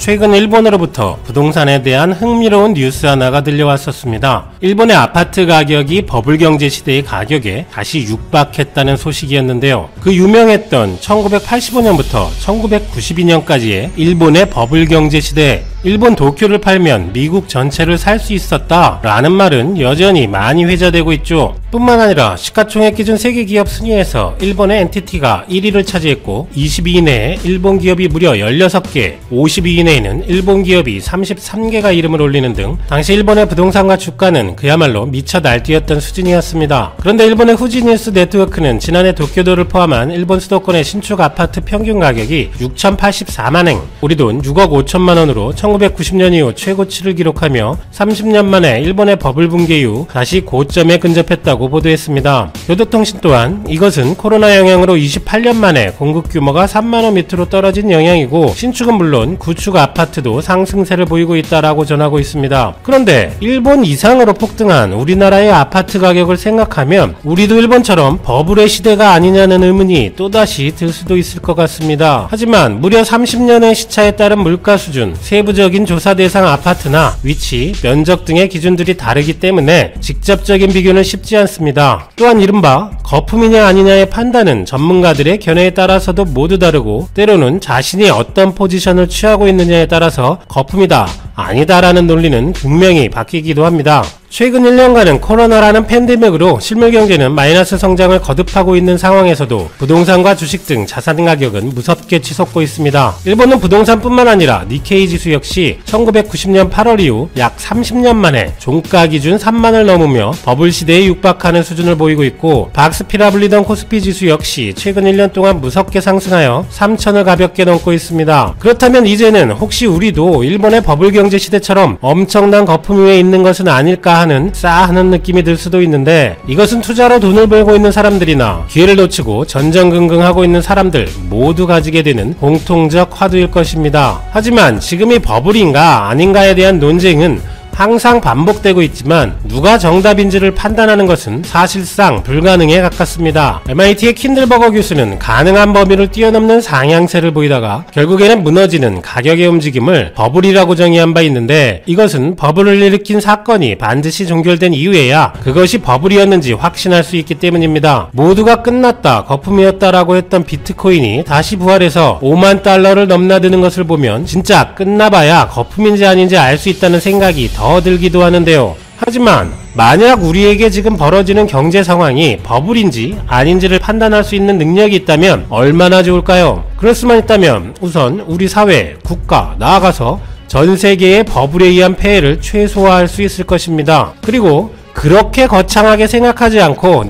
최근 일본으로부터 부동산에 대한 흥미로운 뉴스 하나가 들려왔었습니다. 일본의 아파트 가격이 버블 경제 시대의 가격에 다시 육박했다는 소식이었는데요. 그 유명했던 1985년부터 1992년까지의 일본의 버블 경제 시대, 일본 도쿄를 팔면 미국 전체를 살 수 있었다 라는 말은 여전히 많이 회자되고 있죠. 뿐만 아니라 시가총액 기준 세계 기업 순위에서 일본의 엔티티가 1위를 차지했고 20위 이내에 일본 기업이 무려 16개, 50위 이내에는 일본 기업이 33개가 이름을 올리는 등 당시 일본의 부동산과 주가는 그야말로 미쳐 날뛰었던 수준이었습니다. 그런데 일본의 후지뉴스 네트워크는 지난해 도쿄도를 포함한 일본 수도권의 신축 아파트 평균 가격이 6,084만엔, 우리 돈 6억 5천만 원으로 1990년 이후 최고치를 기록하며 30년 만에 일본의 버블 붕괴 이후 다시 고점에 근접했다고 보도했습니다. 교도통신 또한 이것은 코로나 영향으로 28년 만에 공급 규모가 3만원 밑으로 떨어진 영향이고 신축은 물론 구축 아파트도 상승세를 보이고 있다라고 전하고 있습니다. 그런데 일본 이상으로 폭등한 우리나라의 아파트 가격을 생각하면 우리도 일본처럼 버블의 시대가 아니냐는 의문이 또다시 들 수도 있을 것 같습니다. 하지만 무려 30년의 시차에 따른 물가 수준, 세부적인 조사 대상 아파트나 위치, 면적 등의 기준들이 다르기 때문에 직접적인 비교는 쉽지 않습니다. 또한 이른바 거품이냐 아니냐의 판단은 전문가들의 견해에 따라서도 모두 다르고 때로는 자신이 어떤 포지션을 취하고 있느냐에 따라서 거품이다, 아니다라는 논리는 분명히 바뀌기도 합니다. 최근 1년간은 코로나라는 팬데믹으로 실물 경제는 마이너스 성장을 거듭하고 있는 상황에서도 부동산과 주식 등 자산 가격은 무섭게 치솟고 있습니다. 일본은 부동산뿐만 아니라 니케이 지수 역시 1990년 8월 이후 약 30년 만에 종가 기준 3만을 넘으며 버블 시대에 육박하는 수준을 보이고 있고, 박스피라 불리던 코스피 지수 역시 최근 1년 동안 무섭게 상승하여 3천을 가볍게 넘고 있습니다. 그렇다면 이제는 혹시 우리도 일본의 버블 경제 시대처럼 엄청난 거품 위에 있는 것은 아닐까 하는 싸하는 느낌이 들 수도 있는데, 이것은 투자로 돈을 벌고 있는 사람들이나 기회를 놓치고 전전긍긍하고 있는 사람들 모두 가지게 되는 공통적 화두일 것입니다. 하지만 지금이 버블인가 아닌가에 대한 논쟁은 항상 반복되고 있지만 누가 정답인지를 판단하는 것은 사실상 불가능에 가깝습니다. MIT의 킨들버거 교수는 가능한 범위를 뛰어넘는 상향세를 보이다가 결국에는 무너지는 가격의 움직임을 버블이라고 정의한 바 있는데, 이것은 버블을 일으킨 사건이 반드시 종결된 이후에야 그것이 버블이었는지 확신할 수 있기 때문입니다. 모두가 끝났다, 거품이었다라고 했던 비트코인이 다시 부활해서 5만 달러를 넘나드는 것을 보면 진짜 끝나봐야 거품인지 아닌지 알 수 있다는 생각이 더 들기도 하는데요. 하지만 만약 우리에게 지금 벌어지는 경제 상황이 버블인지 아닌지를 판단할 수 있는 능력이 있다면 얼마나 좋을까요? 그럴 수만 있다면 우선 우리 사회, 국가, 나아가서 전 세계의 버블에 의한 폐해를 최소화할 수 있을 것입니다. 그리고 그렇게 거창하게 생각하지 않고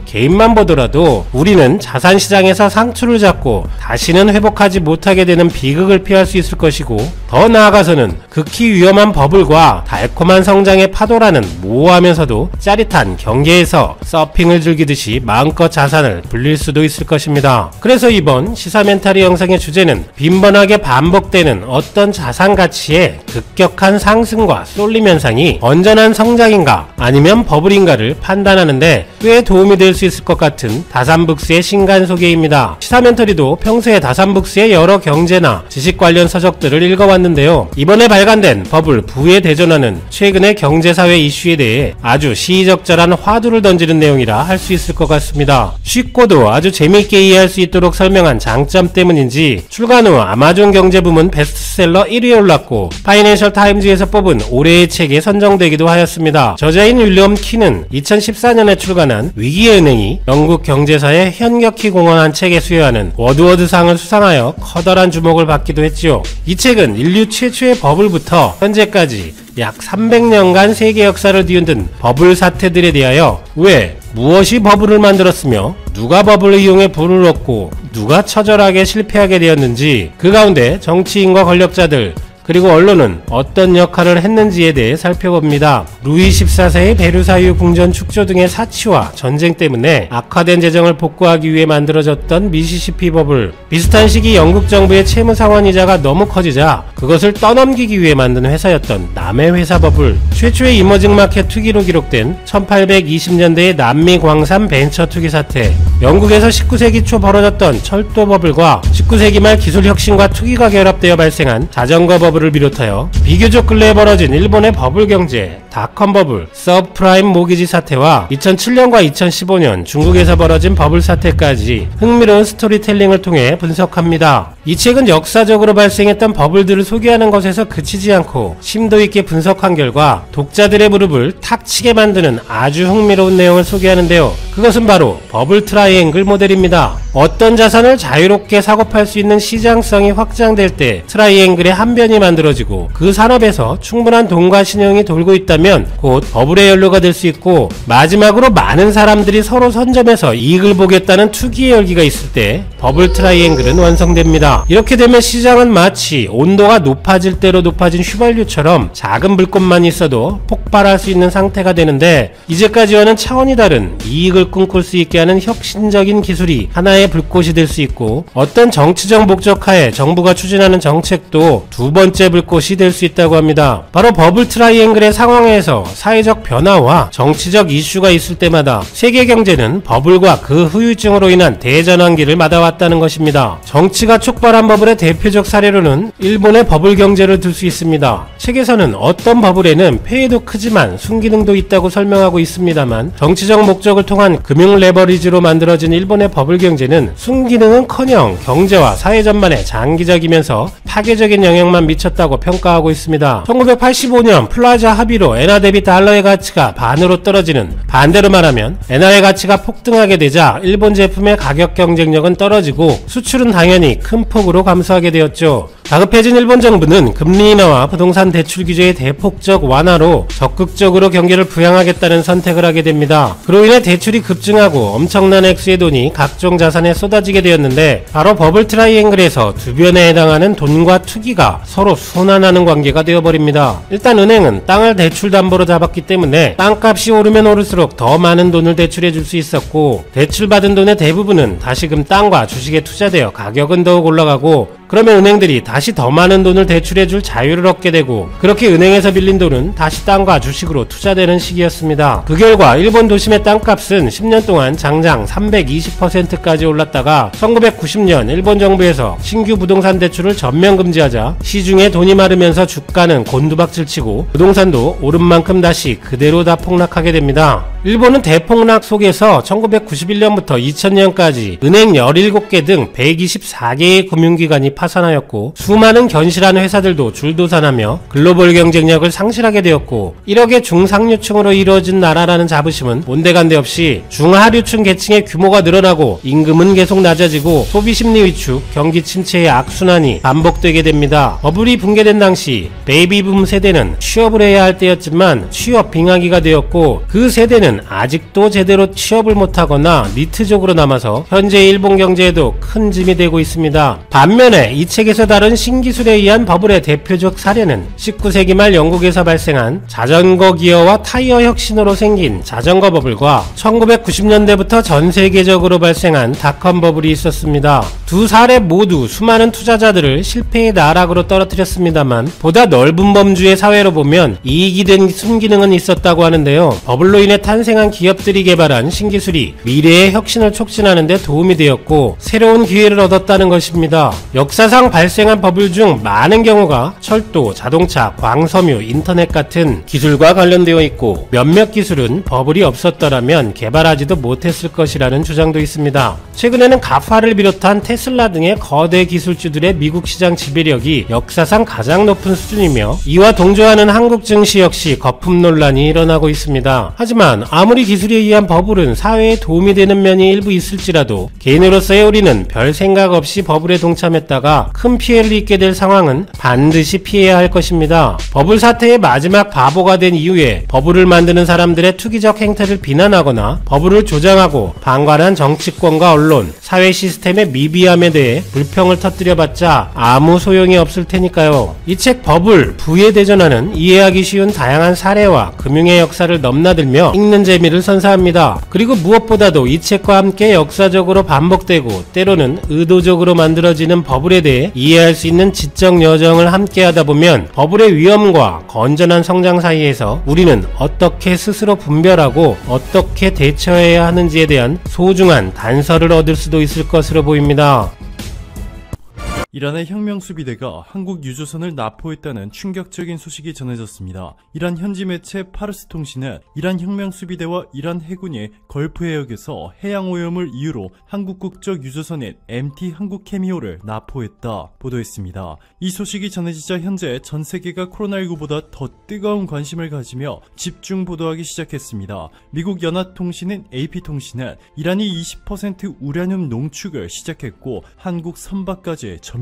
개인만 보더라도 우리는 자산시장에서 상투를 잡고 다시는 회복하지 못하게 되는 비극을 피할 수 있을 것이고, 더 나아가서는 극히 위험한 버블과 달콤한 성장의 파도라는 모호하면서도 짜릿한 경계에서 서핑을 즐기듯이 마음껏 자산을 불릴 수도 있을 것입니다. 그래서 이번 시사멘탈의 영상의 주제는 빈번하게 반복되는 어떤 자산 가치의 급격한 상승과 쏠림 현상이 건전한 성장인가 아니면 버블인가를 판단하는데 꽤 도움이 될 수 있을 것 같은 다산북스의 신간 소개입니다. 시사멘터리도 평소에 다산북스의 여러 경제나 지식 관련 서적들을 읽어왔는데요. 이번에 발간된 버블 부에 대전하는 최근의 경제사회 이슈에 대해 아주 시의적절한 화두를 던지는 내용이라 할 수 있을 것 같습니다. 쉽고도 아주 재미있게 이해할 수 있도록 설명한 장점 때문인지 출간 후 아마존 경제 부문 베스트셀러 1위에 올랐고 파이낸셜 타임즈에서 뽑은 올해의 책에 선정되기도 하였습니다. 저자인 윌리엄 키는 2014년에 출간한 위기의 은행이 영국 경제사에 현격히 공헌한 책에 수여하는 워드워드상을 수상하여 커다란 주목을 받기도 했지요. 이 책은 인류 최초의 버블부터 현재까지 약 300년간 세계 역사를 뒤흔든 버블 사태들에 대하여 왜, 무엇이 버블을 만들었으며 누가 버블을 이용해 부를 얻고 누가 처절하게 실패하게 되었는지, 그 가운데 정치인과 권력자들 그리고 언론은 어떤 역할을 했는지에 대해 살펴봅니다. 루이 14세의 베르사유 궁전 축조 등의 사치와 전쟁 때문에 악화된 재정을 복구하기 위해 만들어졌던 미시시피 버블, 비슷한 시기 영국 정부의 채무 상환 이자가 너무 커지자 그것을 떠넘기기 위해 만든 회사였던 남의 회사 버블. 최초의 이머징 마켓 투기로 기록된 1820년대의 남미 광산 벤처 투기 사태, 영국에서 19세기 초 벌어졌던 철도 버블과 19세기 말 기술 혁신과 투기가 결합되어 발생한 자전거 버블을 비롯하여 비교적 근래에 벌어진 일본의 버블 경제, 닷컴 버블, 서브프라임 모기지 사태와 2007년과 2015년 중국에서 벌어진 버블 사태까지 흥미로운 스토리텔링을 통해 분석합니다. 이 책은 역사적으로 발생했던 버블들을 소개하는 것에서 그치지 않고 심도 있게 분석한 결과 독자들의 무릎을 탁 치게 만드는 아주 흥미로운 내용을 소개하는데요. 그것은 바로 버블 트라이앵글 모델입니다. 어떤 자산을 자유롭게 사고팔 수 있는 시장성이 확장될 때 트라이앵글의 한 변이 만들어지고 그 산업에서 충분한 돈과 신용이 돌고 있다면 곧 버블의 연료가 될 수 있고, 마지막으로 많은 사람들이 서로 선점해서 이익을 보겠다는 투기의 열기가 있을 때 버블 트라이앵글은 완성됩니다. 이렇게 되면 시장은 마치 온도가 높아질 대로 높아진 휘발유처럼 작은 불꽃만 있어도 폭발할 수 있는 상태가 되는데, 이제까지와는 차원이 다른 이익을 꿈꿀 수 있게 하는 혁신적인 기술이 하나의 불꽃이 될 수 있고, 어떤 정치적 목적하에 정부가 추진하는 정책도 두 번째 불꽃이 될 수 있다고 합니다. 바로 버블 트라이앵글의 상황에서 사회적 변화와 정치적 이슈가 있을 때마다 세계 경제는 버블과 그 후유증으로 인한 대전환기를 맞아왔다는 것입니다. 정치가 촉발한 버블의 대표적 사례로는 일본의 버블 경제를 들 수 있습니다. 책에서는 어떤 버블에는 폐해도 크지만 순기능도 있다고 설명하고 있습니다만, 정치적 목적을 통한 금융 레버리지로 만들어진 일본의 버블 경제는 순기능은커녕 경제와 사회 전반에 장기적이면서 파괴적인 영향만 미쳤다고 평가하고 있습니다. 1985년 플라자 합의로 엔화 대비 달러의 가치가 반으로 떨어지는, 반대로 말하면 엔화의 가치가 폭등하게 되자 일본 제품의 가격 경쟁력은 떨어지고 수출은 당연히 큰 폭으로 감소하게 되었죠. 다급해진 일본 정부는 금리 인하와 부동산 대출 규제의 대폭적 완화로 적극적으로 경기를 부양하겠다는 선택을 하게 됩니다. 그로 인해 대출이 급증하고 엄청난 액수의 돈이 각종 자산에 쏟아지게 되었는데, 바로 버블 트라이앵글에서 두 변에 해당하는 돈과 투기가 서로 순환하는 관계가 되어버립니다. 일단 은행은 땅을 대출 담보로 잡았기 때문에 땅값이 오르면 오를수록 더 많은 돈을 대출해 줄 수 있었고, 대출받은 돈의 대부분은 다시금 땅과 주식에 투자되어 가격은 더욱 올라가고, 그러면 은행들이 다시 더 많은 돈을 대출해줄 자유를 얻게 되고, 그렇게 은행에서 빌린 돈은 다시 땅과 주식으로 투자되는 시기였습니다. 그 결과 일본 도심의 땅값은 10년 동안 장장 320%까지 올랐다가 1990년 일본 정부에서 신규 부동산 대출을 전면 금지하자 시중에 돈이 마르면서 주가는 곤두박질치고 부동산도 오른 만큼 다시 그대로 다 폭락하게 됩니다. 일본은 대폭락 속에서 1991년부터 2000년까지 은행 17개 등 124개의 금융기관이 파산하였고, 수많은 견실한 회사들도 줄도산하며 글로벌 경쟁력을 상실하게 되었고, 1억의 중상류층으로 이루어진 나라라는 자부심은 온데간데 없이 중하류층 계층의 규모가 늘어나고 임금은 계속 낮아지고 소비심리 위축, 경기 침체의 악순환이 반복되게 됩니다. 버블이 붕괴된 당시 베이비붐 세대는 취업을 해야 할 때였지만 취업 빙하기가 되었고, 그 세대는 아직도 제대로 취업을 못하거나 니트족으로 남아서 현재 일본 경제에도 큰 짐이 되고 있습니다. 반면에 이 책에서 다룬 신기술에 의한 버블의 대표적 사례는 19세기 말 영국에서 발생한 자전거 기어와 타이어 혁신으로 생긴 자전거 버블과 1990년대부터 전 세계적으로 발생한 닷컴 버블이 있었습니다. 두 사례 모두 수많은 투자자들을 실패의 나락으로 떨어뜨렸습니다만, 보다 넓은 범주의 사회로 보면 이익이 된 순기능은 있었다고 하는데요. 버블로 인해 탄생한 기업들이 개발한 신기술이 미래의 혁신을 촉진하는 데 도움이 되었고 새로운 기회를 얻었다는 것입니다. 역사상 발생한 버블 중 많은 경우가 철도, 자동차, 광섬유, 인터넷 같은 기술과 관련되어 있고, 몇몇 기술은 버블이 없었더라면 개발하지도 못했을 것이라는 주장도 있습니다. 최근에는 가파를 비롯한 테슬라 등의 거대 기술주들의 미국 시장 지배력이 역사상 가장 높은 수준이며, 이와 동조하는 한국 증시 역시 거품 논란이 일어나고 있습니다. 하지만 아무리 기술에 의한 버블은 사회에 도움이 되는 면이 일부 있을지라도 개인으로서의 우리는 별 생각 없이 버블에 동참했다가 큰 피해를 입게 될 상황은 반드시 피해야 할 것입니다. 버블 사태의 마지막 바보가 된 이후에 버블을 만드는 사람들의 투기적 행태를 비난하거나 버블을 조장하고 방관한 정치권과 언론, 사회 시스템의 미비함에 대해 불평을 터뜨려봤자 아무 소용이 없을 테니까요. 이 책 버블, 부에 대전하는 이해하기 쉬운 다양한 사례와 금융의 역사를 넘나들며 읽는 재미를 선사합니다. 그리고 무엇보다도 이 책과 함께 역사적으로 반복되고 때로는 의도적으로 만들어지는 버블에 대해 이해할 수 있는 지적 여정을 함께하다 보면 버블의 위험과 건전한 성장 사이에서 우리는 어떻게 스스로 분별하고 어떻게 대처해야 하는지에 대한 소중한 단서를 얻을 수도 있을 것으로 보입니다. 이란의 혁명수비대가 한국 유조선을 납포했다는 충격적인 소식이 전해졌습니다. 이란 현지 매체 파르스 통신은 이란 혁명수비대와 이란 해군이 걸프 해역에서 해양오염을 이유로 한국 국적 유조선인 MT 한국케미오를 납포했다 보도했습니다. 이 소식이 전해지자 현재 전 세계가 코로나19보다 더 뜨거운 관심을 가지며 집중 보도하기 시작했습니다. 미국 연합통신인 AP통신은 이란이 20% 우라늄 농축을 시작했고 한국 선박까지 점령했다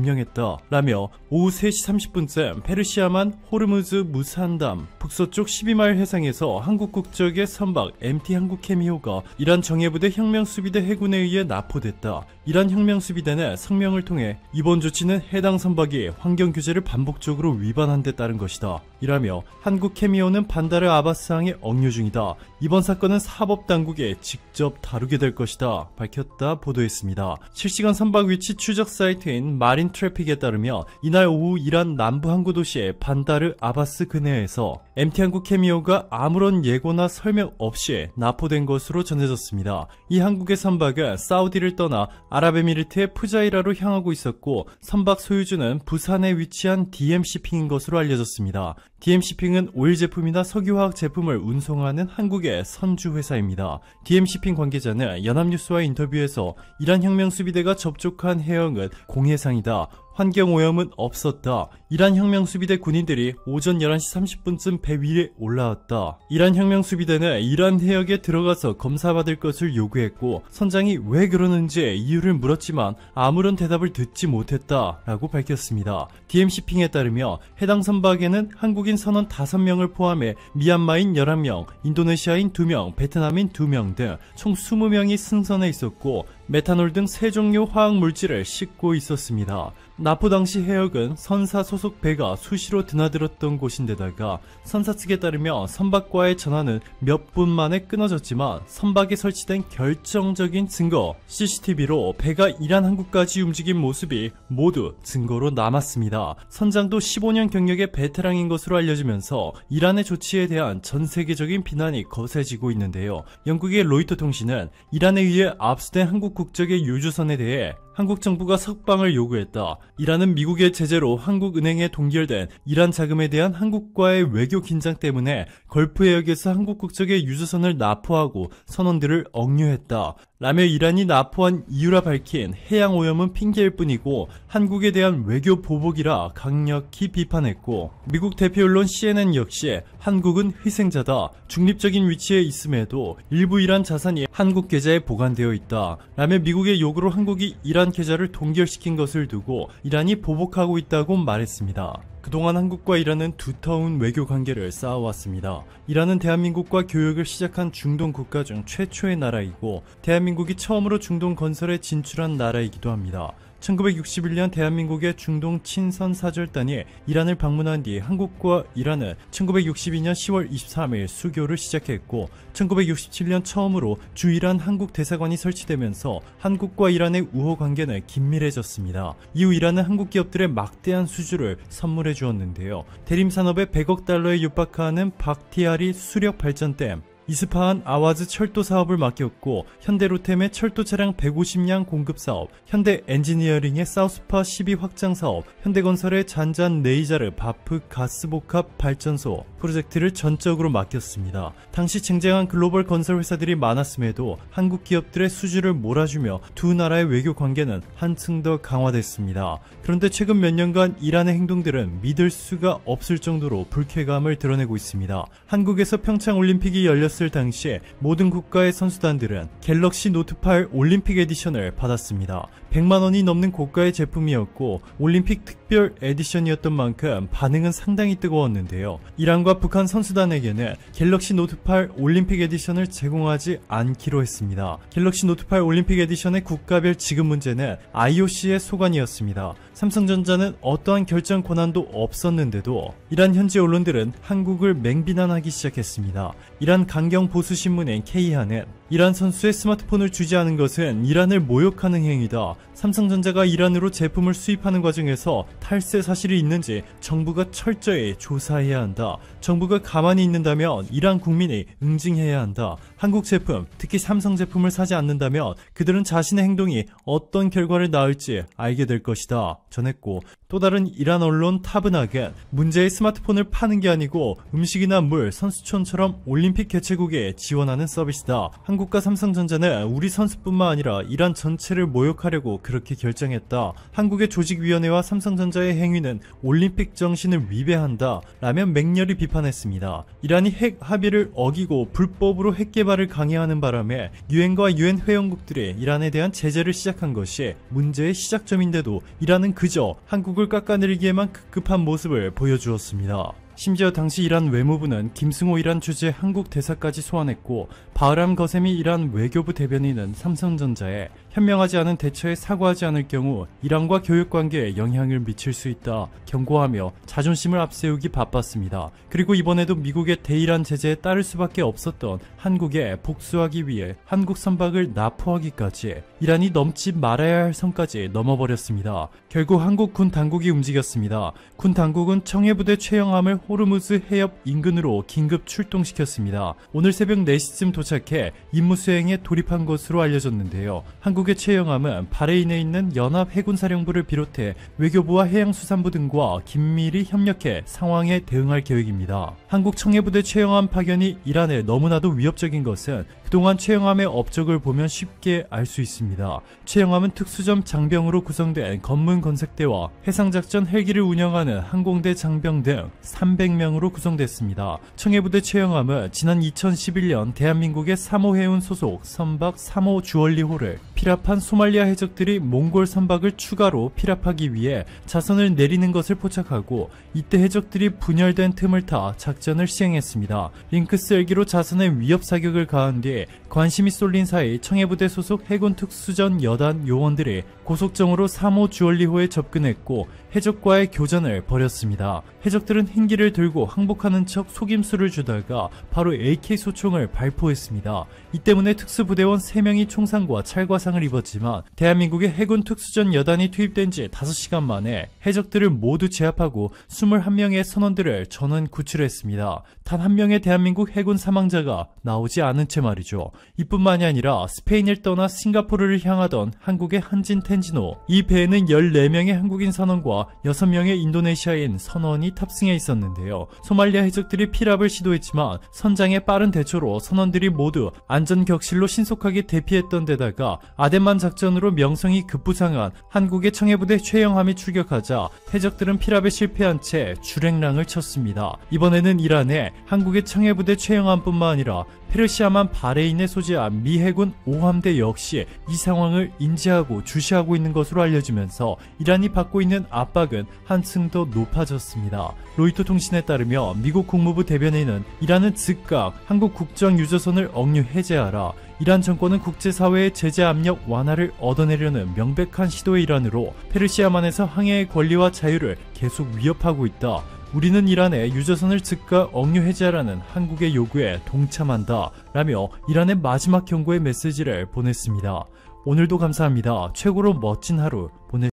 라며 오후 3시 30분쯤 페르시아만 호르무즈 무산담 북서쪽 12마일 해상에서 한국 국적의 선박 MT 한국케미호가 이란 정예부대 혁명수비대 해군에 의해 납포됐다. 이란 혁명수비대는 성명을 통해 이번 조치는 해당 선박이 환경규제를 반복적으로 위반한 데 따른 것이다 이라며 한국케미호는 반다르 아바스항에 억류 중이다. 이번 사건은 사법당국에 직접 다루게 될 것이다 밝혔다 보도했습니다. 실시간 선박 위치 추적 사이트인 마린 트래픽에 따르면 이날 오후 이란 남부 항구 도시의 반다르 아바스 근해에서 MT 한국케미오가 아무런 예고나 설명 없이 납포된 것으로 전해졌습니다. 이 한국의 선박은 사우디를 떠나 아랍에미리트의 푸자이라로 향하고 있었고 선박 소유주는 부산에 위치한 DM시핑인 것으로 알려졌습니다. DM시핑은 오일 제품이나 석유화학 제품을 운송하는 한국의 선주 회사입니다. DM시핑 관계자는 연합뉴스와 인터뷰에서 이란 혁명수비대가 접촉한 해역은 공해상이다. 환경오염은 없었다. 이란 혁명수비대 군인들이 오전 11시 30분쯤 배 위에 올라왔다. 이란 혁명수비대는 이란 해역에 들어가서 검사받을 것을 요구했고 선장이 왜 그러는지 이유를 물었지만 아무런 대답을 듣지 못했다 라고 밝혔습니다. DM시핑에 따르면 해당 선박에는 한국인 선원 5명을 포함해 미얀마인 11명, 인도네시아인 2명, 베트남인 2명 등 총 20명이 승선해 있었고 메탄올 등 3종류 화학물질을 싣고 있었습니다. 납포 당시 해역은 선사 소속 배가 수시로 드나들었던 곳인데다가 선사 측에 따르면 선박과의 전화는 몇 분 만에 끊어졌지만 선박에 설치된 결정적인 증거 CCTV로 배가 이란 항구까지 움직인 모습이 모두 증거로 남았습니다. 선장도 15년 경력의 베테랑인 것으로 알려지면서 이란의 조치에 대한 전 세계적인 비난이 거세지고 있는데요. 영국의 로이터 통신은 이란에 의해 압수된 한국 국적의 유조선에 대해 한국 정부가 석방을 요구했다. 이란은 미국의 제재로 한국은행에 동결된 이란 자금에 대한 한국과의 외교 긴장 때문에 걸프 해역에서 한국 국적의 유조선을 납포하고 선원들을 억류했다 라며 이란이 납포한 이유라 밝힌 해양오염은 핑계일 뿐이고 한국에 대한 외교 보복이라 강력히 비판했고 미국 대표 언론 CNN 역시 한국은 희생자다. 중립적인 위치에 있음에도 일부 이란 자산이 한국 계좌에 보관되어 있다 라며 미국의 요구로 한국이 이란 계좌를 동결시킨 것을 두고 이란이 보복하고 있다고 말했습니다. 그동안 한국과 이란은 두터운 외교 관계를 쌓아왔습니다. 이란은 대한민국과 교역을 시작한 중동 국가 중 최초의 나라이고 대한민국이 처음으로 중동 건설에 진출한 나라이기도 합니다. 1961년 대한민국의 중동 친선 사절단이 이란을 방문한 뒤 한국과 이란은 1962년 10월 23일 수교를 시작했고 1967년 처음으로 주이란 한국 대사관이 설치되면서 한국과 이란의 우호 관계는 긴밀해졌습니다. 이후 이란은 한국 기업들의 막대한 수주를 선물해 주었는데요. 대림산업에 100억 달러에 육박하는 박티아리 수력 발전댐, 이스파한 아와즈 철도 사업을 맡겼고 현대로템의 철도 차량 150량 공급 사업, 현대 엔지니어링의 사우스파 12 확장 사업, 현대건설의 잔잔 네이자르 바프 가스복합 발전소 프로젝트를 전적으로 맡겼습니다. 당시 쟁쟁한 글로벌 건설 회사들이 많았음에도 한국 기업들의 수주를 몰아주며 두 나라의 외교 관계는 한층 더 강화됐습니다. 그런데 최근 몇 년간 이란의 행동들은 믿을 수가 없을 정도로 불쾌감을 드러내고 있습니다. 한국에서 평창 올림픽이 열렸을 당시에 모든 국가의 선수단들은 갤럭시 노트 8 올림픽 에디션을 받았습니다. 100만 원이 넘는 고가의 제품이었고 올림픽 특별 에디션이었던 만큼 반응은 상당히 뜨거웠는데요. 이란과 북한 선수단에게는 갤럭시 노트 8 올림픽 에디션을 제공하지 않기로 했습니다. 갤럭시 노트 8 올림픽 에디션의 국가별 지급 문제는 IOC의 소관이었습니다. 삼성전자는 어떠한 결정 권한도 없었는데도 이란 현지 언론들은 한국을 맹비난하기 시작했습니다. 이란 강경 보수 신문인 K하는 이란 선수의 스마트폰을 주지 않은 것은 이란을 모욕하는 행위다. 삼성전자가 이란으로 제품을 수입하는 과정에서 탈세 사실이 있는지 정부가 철저히 조사해야 한다. 정부가 가만히 있는다면 이란 국민이 응징해야 한다. 한국 제품, 특히 삼성 제품을 사지 않는다면 그들은 자신의 행동이 어떤 결과를 낳을지 알게 될 것이다. 전했고, 또 다른 이란 언론 타브낙은 문제의 스마트폰을 파는 게 아니고 음식이나 물, 선수촌처럼 올림픽 개최국에 지원하는 서비스다. 한국과 삼성전자는 우리 선수뿐만 아니라 이란 전체를 모욕하려고 그렇게 결정했다. 한국의 조직위원회와 삼성전자의 행위는 올림픽 정신을 위배한다. 라며 맹렬히 비판했습니다. 이란이 핵 합의를 어기고 불법으로 핵 개발을 강행하는 바람에 유엔과 유엔 회원국들이 이란에 대한 제재를 시작한 것이 문제의 시작점인데도 이란은 그저 한국을 깎아내리기에만 급급한 모습을 보여주었습니다. 심지어 당시 이란 외무부는 김승호 이란 주재 한국 대사까지 소환했고, 바흐람 거세미 이란 외교부 대변인은 삼성전자에 현명하지 않은 대처에 사과하지 않을 경우 이란과 교육관계에 영향을 미칠 수 있다 경고하며 자존심을 앞세우기 바빴습니다. 그리고 이번에도 미국의 대이란 제재에 따를 수밖에 없었던 한국에 복수하기 위해 한국 선박을 납포하기까지 이란이 넘지 말아야 할 선까지 넘어버렸습니다. 결국 한국 군 당국이 움직였습니다. 군 당국은 청해부대 최영함을 호르무즈 해협 인근으로 긴급 출동시켰습니다. 오늘 새벽 4시쯤 도착해 임무 수행에 돌입한 것으로 알려졌는데요. 한국의 최영함은 바레인에 있는 연합해군사령부를 비롯해 외교부와 해양수산부 등과 긴밀히 협력해 상황에 대응할 계획입니다. 한국 청해부대 최영함 파견이 이란에 너무나도 위협적인 것은 그동안 최영함의 업적을 보면 쉽게 알 수 있습니다. 최영함은 특수점 장병으로 구성된 검문건색대와 해상작전 헬기를 운영하는 항공대 장병 등 300명으로 구성됐습니다. 청해부대 최영함은 지난 2011년 대한민국의 3호 해운 소속 선박 3호 주얼리호를 피랍한 소말리아 해적들이 몽골 선박을 추가로 피랍하기 위해 자선을 내리는 것을 포착하고, 이때 해적들이 분열된 틈을 타 작전을 시행했습니다. 링크스 헬기로 자선의 위협 사격을 가한 뒤 관심이 쏠린 사이 청해부대 소속 해군 특수전 여단 요원들이 고속정으로 3호 주얼리호에 접근했고 해적과의 교전을 벌였습니다. 해적들은 흰기를 들고 항복하는 척 속임수를 주다가 바로 AK 소총을 발포했습니다. 이 때문에 특수부대원 3명이 총상과 찰과상을 입었지만 대한민국의 해군 특수전 여단이 투입된 지 5시간 만에 해적들을 모두 제압하고 21명의 선원들을 전원 구출했습니다. 단 한 명의 대한민국 해군 사망자가 나오지 않은 채 말이죠. 이뿐만이 아니라 스페인을 떠나 싱가포르를 향하던 한국의 한진 텐지노, 이 배에는 14명의 한국인 선원과 6명의 인도네시아인 선원이 탑승해 있었는데요. 소말리아 해적들이 피랍을 시도했지만 선장의 빠른 대처로 선원들이 모두 안전격실로 신속하게 대피했던 데다가 아덴만 작전으로 명성이 급부상한 한국의 청해부대 최영함이 출격하자 해적들은 피랍에 실패한 채 주랭랑을 쳤습니다. 이번에는 이란에 한국의 청해부대 최영함뿐만 아니라 페르시아만 바레인에 소재한 미 해군 5함대 역시 이 상황을 인지하고 주시하고 있는 것으로 알려지면서 이란이 받고 있는 압박은 한층 더 높아졌습니다. 로이터 통신에 따르며 미국 국무부 대변인은 이란은 즉각 한국 국정 유조선을 억류 해제하라, 이란 정권은 국제사회의 제재 압력 완화를 얻어내려는 명백한 시도의 일환으로 페르시아만에서 항해의 권리와 자유를 계속 위협하고 있다. 우리는 이란의 유조선을 즉각 억류 해제하라는 한국의 요구에 동참한다 라며 이란의 마지막 경고의 메시지를 보냈습니다. 오늘도 감사합니다. 최고로 멋진 하루 보내